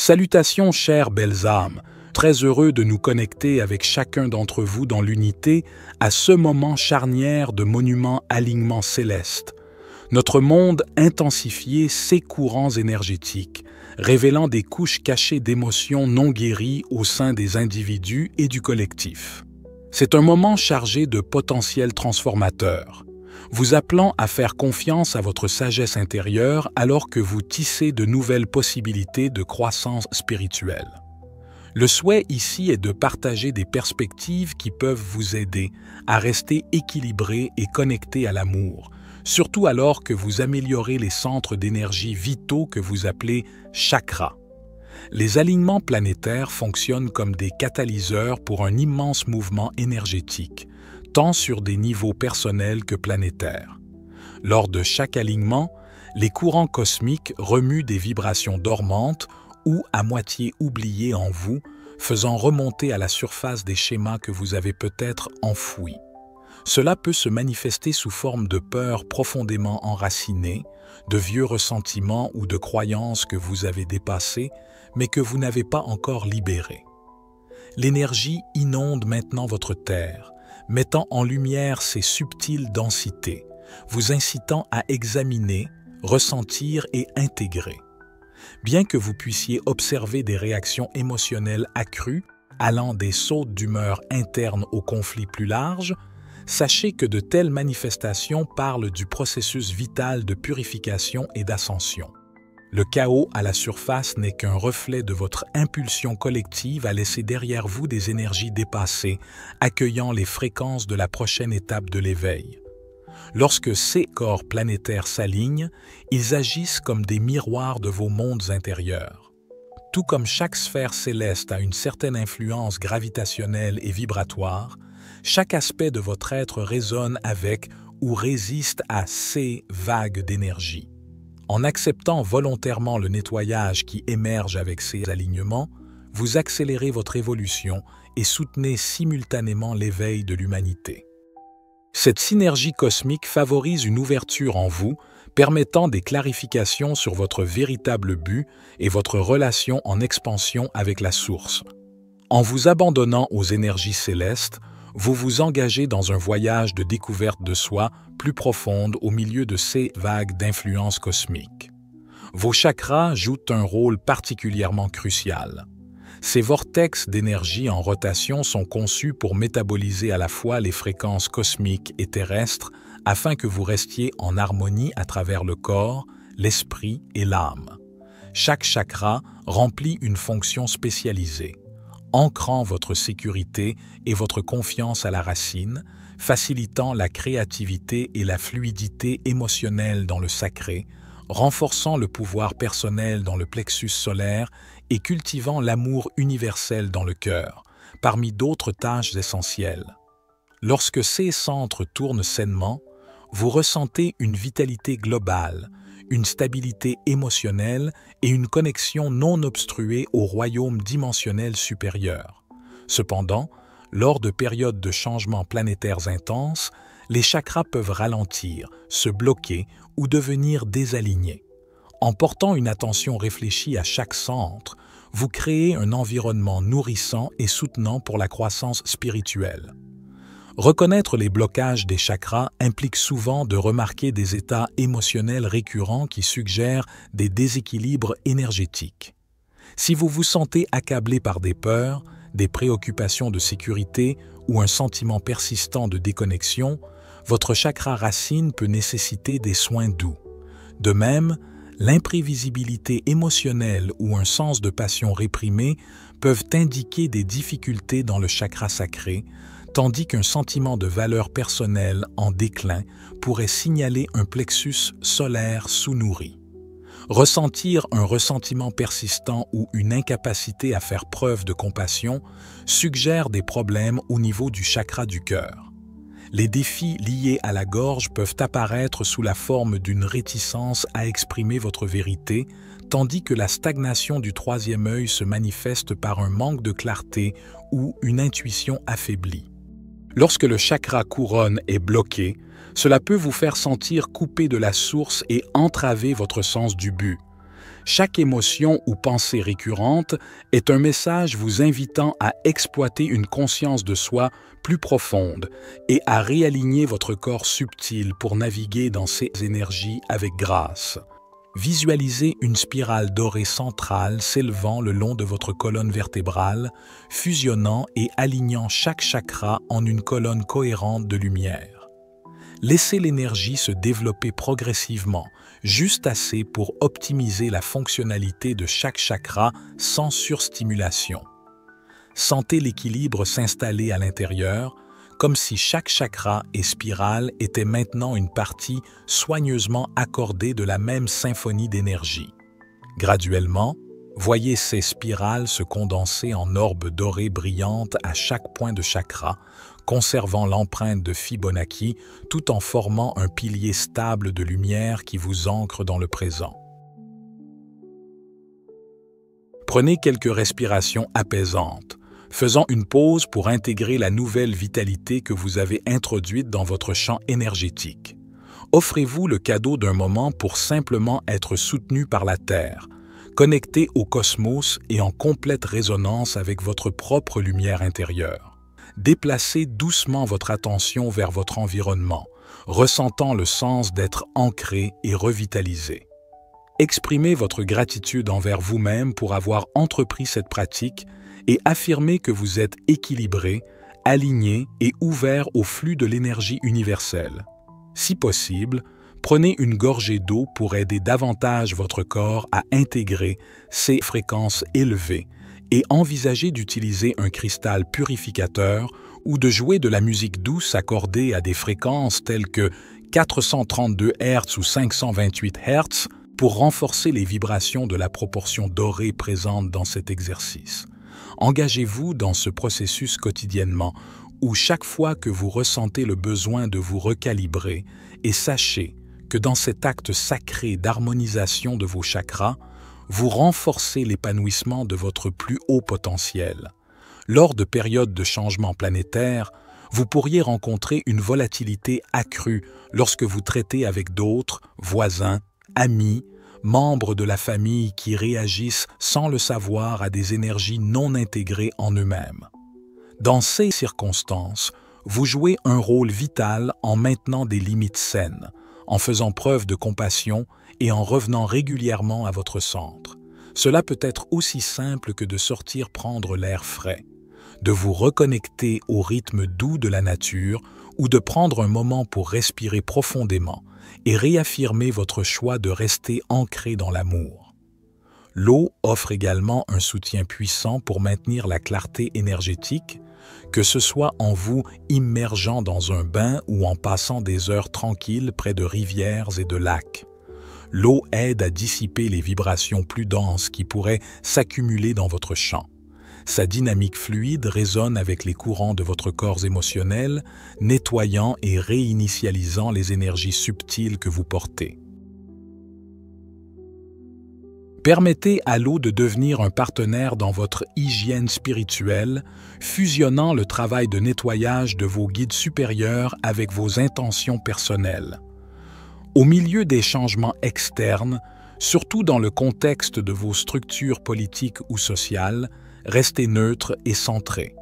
Salutations, chères belles âmes, très heureux de nous connecter avec chacun d'entre vous dans l'unité à ce moment charnière de monument alignement céleste. Notre monde intensifié ses courants énergétiques, révélant des couches cachées d'émotions non guéries au sein des individus et du collectif. C'est un moment chargé de potentiel transformateur, vous appelant à faire confiance à votre sagesse intérieure alors que vous tissez de nouvelles possibilités de croissance spirituelle. Le souhait ici est de partager des perspectives qui peuvent vous aider à rester équilibré et connecté à l'amour, surtout alors que vous améliorez les centres d'énergie vitaux que vous appelez chakras. Les alignements planétaires fonctionnent comme des catalyseurs pour un immense mouvement énergétique, tant sur des niveaux personnels que planétaires. Lors de chaque alignement, les courants cosmiques remuent des vibrations dormantes ou à moitié oubliées en vous, faisant remonter à la surface des schémas que vous avez peut-être enfouis. Cela peut se manifester sous forme de peurs profondément enracinées, de vieux ressentiments ou de croyances que vous avez dépassées, mais que vous n'avez pas encore libérées. L'énergie inonde maintenant votre terre, mettant en lumière ces subtiles densités, vous incitant à examiner, ressentir et intégrer. Bien que vous puissiez observer des réactions émotionnelles accrues, allant des sautes d'humeur internes aux conflits plus larges, sachez que de telles manifestations parlent du processus vital de purification et d'ascension. Le chaos à la surface n'est qu'un reflet de votre impulsion collective à laisser derrière vous des énergies dépassées, accueillant les fréquences de la prochaine étape de l'éveil. Lorsque ces corps planétaires s'alignent, ils agissent comme des miroirs de vos mondes intérieurs. Tout comme chaque sphère céleste a une certaine influence gravitationnelle et vibratoire, chaque aspect de votre être résonne avec ou résiste à ces vagues d'énergie. En acceptant volontairement le nettoyage qui émerge avec ces alignements, vous accélérez votre évolution et soutenez simultanément l'éveil de l'humanité. Cette synergie cosmique favorise une ouverture en vous, permettant des clarifications sur votre véritable but et votre relation en expansion avec la source. En vous abandonnant aux énergies célestes, vous vous engagez dans un voyage de découverte de soi plus profonde au milieu de ces vagues d'influence cosmique. Vos chakras jouent un rôle particulièrement crucial. Ces vortex d'énergie en rotation sont conçus pour métaboliser à la fois les fréquences cosmiques et terrestres afin que vous restiez en harmonie à travers le corps, l'esprit et l'âme. Chaque chakra remplit une fonction spécialisée, ancrant votre sécurité et votre confiance à la racine, facilitant la créativité et la fluidité émotionnelle dans le sacré, renforçant le pouvoir personnel dans le plexus solaire et cultivant l'amour universel dans le cœur, parmi d'autres tâches essentielles. Lorsque ces centres tournent sainement, vous ressentez une vitalité globale, une stabilité émotionnelle et une connexion non obstruée au royaume dimensionnel supérieur. Cependant, lors de périodes de changements planétaires intenses, les chakras peuvent ralentir, se bloquer ou devenir désalignés. En portant une attention réfléchie à chaque centre, vous créez un environnement nourrissant et soutenant pour la croissance spirituelle. Reconnaître les blocages des chakras implique souvent de remarquer des états émotionnels récurrents qui suggèrent des déséquilibres énergétiques. Si vous vous sentez accablé par des peurs, des préoccupations de sécurité ou un sentiment persistant de déconnexion, votre chakra racine peut nécessiter des soins doux. De même, l'imprévisibilité émotionnelle ou un sens de passion réprimé peuvent indiquer des difficultés dans le chakra sacré, tandis qu'un sentiment de valeur personnelle en déclin pourrait signaler un plexus solaire sous-nourri. Ressentir un ressentiment persistant ou une incapacité à faire preuve de compassion suggère des problèmes au niveau du chakra du cœur. Les défis liés à la gorge peuvent apparaître sous la forme d'une réticence à exprimer votre vérité, tandis que la stagnation du troisième œil se manifeste par un manque de clarté ou une intuition affaiblie. Lorsque le chakra couronne est bloqué, cela peut vous faire sentir coupé de la source et entraver votre sens du but. Chaque émotion ou pensée récurrente est un message vous invitant à exploiter une conscience de soi plus profonde et à réaligner votre corps subtil pour naviguer dans ces énergies avec grâce. Visualisez une spirale dorée centrale s'élevant le long de votre colonne vertébrale, fusionnant et alignant chaque chakra en une colonne cohérente de lumière. Laissez l'énergie se développer progressivement, juste assez pour optimiser la fonctionnalité de chaque chakra sans surstimulation. Sentez l'équilibre s'installer à l'intérieur, comme si chaque chakra et spirale était maintenant une partie soigneusement accordée de la même symphonie d'énergie. Graduellement, voyez ces spirales se condenser en orbes dorées brillantes à chaque point de chakra, conservant l'empreinte de Fibonacci tout en formant un pilier stable de lumière qui vous ancre dans le présent. Prenez quelques respirations apaisantes, faisant une pause pour intégrer la nouvelle vitalité que vous avez introduite dans votre champ énergétique. Offrez-vous le cadeau d'un moment pour simplement être soutenu par la Terre, connecté au cosmos et en complète résonance avec votre propre lumière intérieure. Déplacez doucement votre attention vers votre environnement, ressentant le sens d'être ancré et revitalisé. Exprimez votre gratitude envers vous-même pour avoir entrepris cette pratique et affirmez que vous êtes équilibré, aligné et ouvert au flux de l'énergie universelle. Si possible, prenez une gorgée d'eau pour aider davantage votre corps à intégrer ces fréquences élevées et envisagez d'utiliser un cristal purificateur ou de jouer de la musique douce accordée à des fréquences telles que 432 Hz ou 528 Hz pour renforcer les vibrations de la proportion dorée présente dans cet exercice. Engagez-vous dans ce processus quotidiennement ou chaque fois que vous ressentez le besoin de vous recalibrer et sachez que dans cet acte sacré d'harmonisation de vos chakras, vous renforcez l'épanouissement de votre plus haut potentiel. Lors de périodes de changement planétaire, vous pourriez rencontrer une volatilité accrue lorsque vous traitez avec d'autres, voisins, amis, membres de la famille qui réagissent sans le savoir à des énergies non intégrées en eux-mêmes. Dans ces circonstances, vous jouez un rôle vital en maintenant des limites saines, en faisant preuve de compassion et en revenant régulièrement à votre centre. Cela peut être aussi simple que de sortir prendre l'air frais, de vous reconnecter au rythme doux de la nature ou de prendre un moment pour respirer profondément et réaffirmer votre choix de rester ancré dans l'amour. L'eau offre également un soutien puissant pour maintenir la clarté énergétique, que ce soit en vous immergeant dans un bain ou en passant des heures tranquilles près de rivières et de lacs. L'eau aide à dissiper les vibrations plus denses qui pourraient s'accumuler dans votre champ. Sa dynamique fluide résonne avec les courants de votre corps émotionnel, nettoyant et réinitialisant les énergies subtiles que vous portez. Permettez à l'eau de devenir un partenaire dans votre hygiène spirituelle, fusionnant le travail de nettoyage de vos guides supérieurs avec vos intentions personnelles. Au milieu des changements externes, surtout dans le contexte de vos structures politiques ou sociales, restez neutre et centré.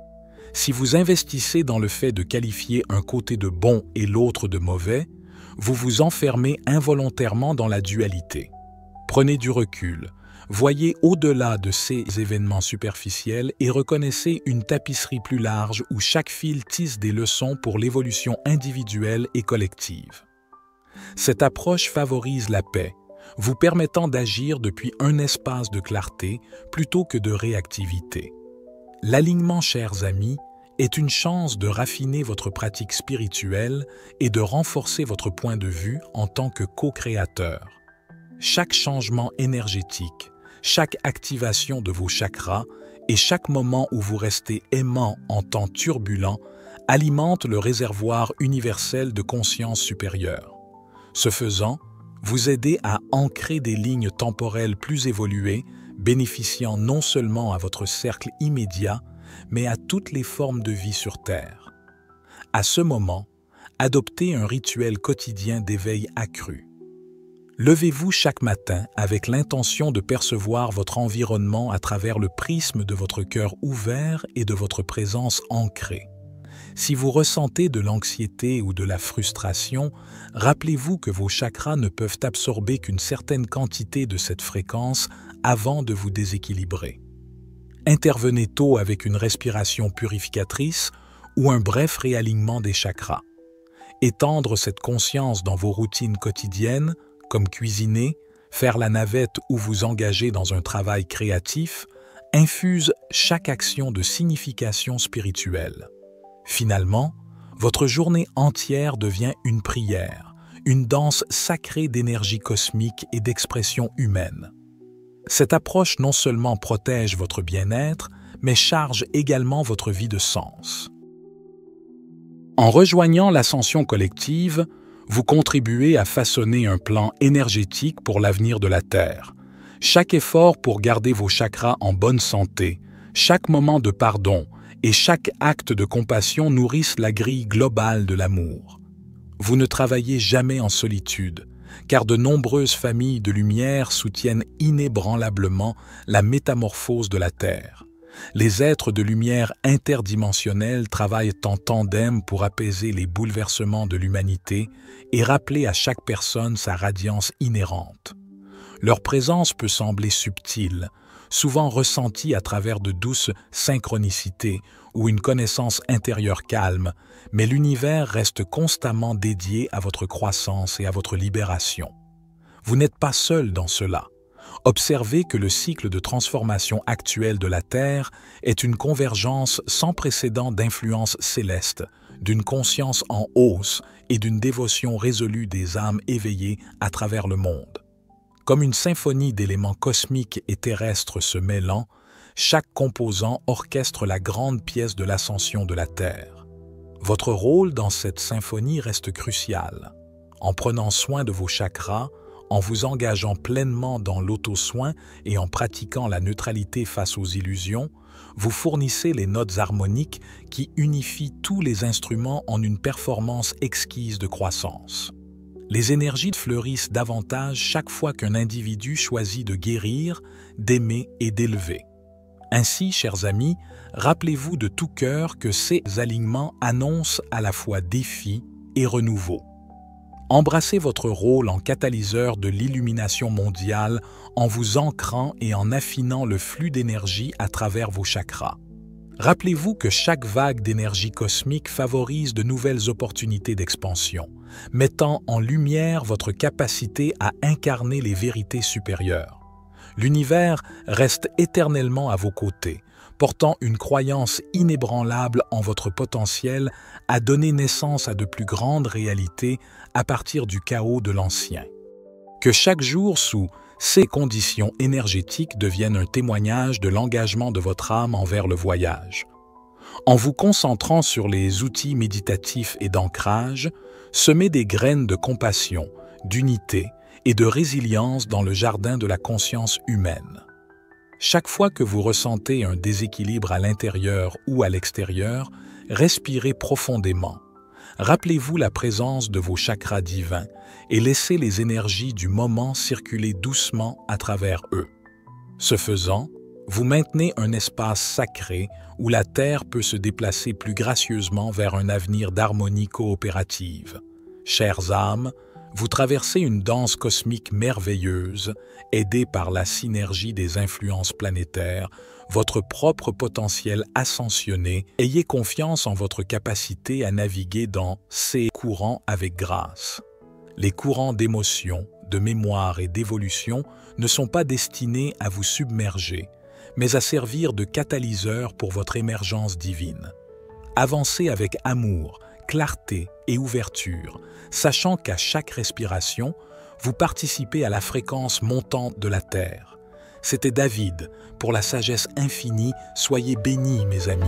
Si vous investissez dans le fait de qualifier un côté de bon et l'autre de mauvais, vous vous enfermez involontairement dans la dualité. Prenez du recul, voyez au-delà de ces événements superficiels et reconnaissez une tapisserie plus large où chaque fil tisse des leçons pour l'évolution individuelle et collective. Cette approche favorise la paix, vous permettant d'agir depuis un espace de clarté plutôt que de réactivité. L'alignement, chers amis, est une chance de raffiner votre pratique spirituelle et de renforcer votre point de vue en tant que co-créateur. Chaque changement énergétique, chaque activation de vos chakras et chaque moment où vous restez aimant en temps turbulent alimente le réservoir universel de conscience supérieure. Ce faisant, vous aidez à ancrer des lignes temporelles plus évoluées, bénéficiant non seulement à votre cercle immédiat, mais à toutes les formes de vie sur Terre. À ce moment, adoptez un rituel quotidien d'éveil accru. Levez-vous chaque matin avec l'intention de percevoir votre environnement à travers le prisme de votre cœur ouvert et de votre présence ancrée. Si vous ressentez de l'anxiété ou de la frustration, rappelez-vous que vos chakras ne peuvent absorber qu'une certaine quantité de cette fréquence avant de vous déséquilibrer. Intervenez tôt avec une respiration purificatrice ou un bref réalignement des chakras. Étendre cette conscience dans vos routines quotidiennes, comme cuisiner, faire la navette ou vous engager dans un travail créatif, infuse chaque action de signification spirituelle. Finalement, votre journée entière devient une prière, une danse sacrée d'énergie cosmique et d'expression humaine. Cette approche non seulement protège votre bien-être, mais charge également votre vie de sens. En rejoignant l'ascension collective, vous contribuez à façonner un plan énergétique pour l'avenir de la Terre. Chaque effort pour garder vos chakras en bonne santé, chaque moment de pardon et chaque acte de compassion nourrissent la grille globale de l'amour. Vous ne travaillez jamais en solitude, car de nombreuses familles de lumière soutiennent inébranlablement la métamorphose de la Terre. Les êtres de lumière interdimensionnels travaillent en tandem pour apaiser les bouleversements de l'humanité et rappeler à chaque personne sa radiance inhérente. Leur présence peut sembler subtile, souvent ressentie à travers de douces synchronicités ou une connaissance intérieure calme, mais l'univers reste constamment dédié à votre croissance et à votre libération. Vous n'êtes pas seul dans cela. Observez que le cycle de transformation actuel de la Terre est une convergence sans précédent d'influences célestes, d'une conscience en hausse et d'une dévotion résolue des âmes éveillées à travers le monde. Comme une symphonie d'éléments cosmiques et terrestres se mêlant, chaque composant orchestre la grande pièce de l'ascension de la Terre. Votre rôle dans cette symphonie reste crucial. En prenant soin de vos chakras, en vous engageant pleinement dans l'auto-soin et en pratiquant la neutralité face aux illusions, vous fournissez les notes harmoniques qui unifient tous les instruments en une performance exquise de croissance. Les énergies fleurissent davantage chaque fois qu'un individu choisit de guérir, d'aimer et d'élever. Ainsi, chers amis, rappelez-vous de tout cœur que ces alignements annoncent à la fois défi et renouveau. Embrassez votre rôle en catalyseur de l'illumination mondiale en vous ancrant et en affinant le flux d'énergie à travers vos chakras. Rappelez-vous que chaque vague d'énergie cosmique favorise de nouvelles opportunités d'expansion, mettant en lumière votre capacité à incarner les vérités supérieures. L'univers reste éternellement à vos côtés, portant une croyance inébranlable en votre potentiel à donner naissance à de plus grandes réalités à partir du chaos de l'ancien. Que chaque jour, sous ces conditions énergétiques, devienne un témoignage de l'engagement de votre âme envers le voyage. En vous concentrant sur les outils méditatifs et d'ancrage, semez des graines de compassion, d'unité et de résilience dans le jardin de la conscience humaine. Chaque fois que vous ressentez un déséquilibre à l'intérieur ou à l'extérieur, respirez profondément. Rappelez-vous la présence de vos chakras divins et laissez les énergies du moment circuler doucement à travers eux. Ce faisant, vous maintenez un espace sacré où la Terre peut se déplacer plus gracieusement vers un avenir d'harmonie coopérative. Chères âmes, vous traversez une danse cosmique merveilleuse, aidée par la synergie des influences planétaires, votre propre potentiel ascensionné. Ayez confiance en votre capacité à naviguer dans ces courants avec grâce. Les courants d'émotion, de mémoire et d'évolution ne sont pas destinés à vous submerger, mais à servir de catalyseur pour votre émergence divine. Avancez avec amour, clarté et ouverture, sachant qu'à chaque respiration, vous participez à la fréquence montante de la Terre. C'était David, pour la sagesse infinie, soyez bénis mes amis.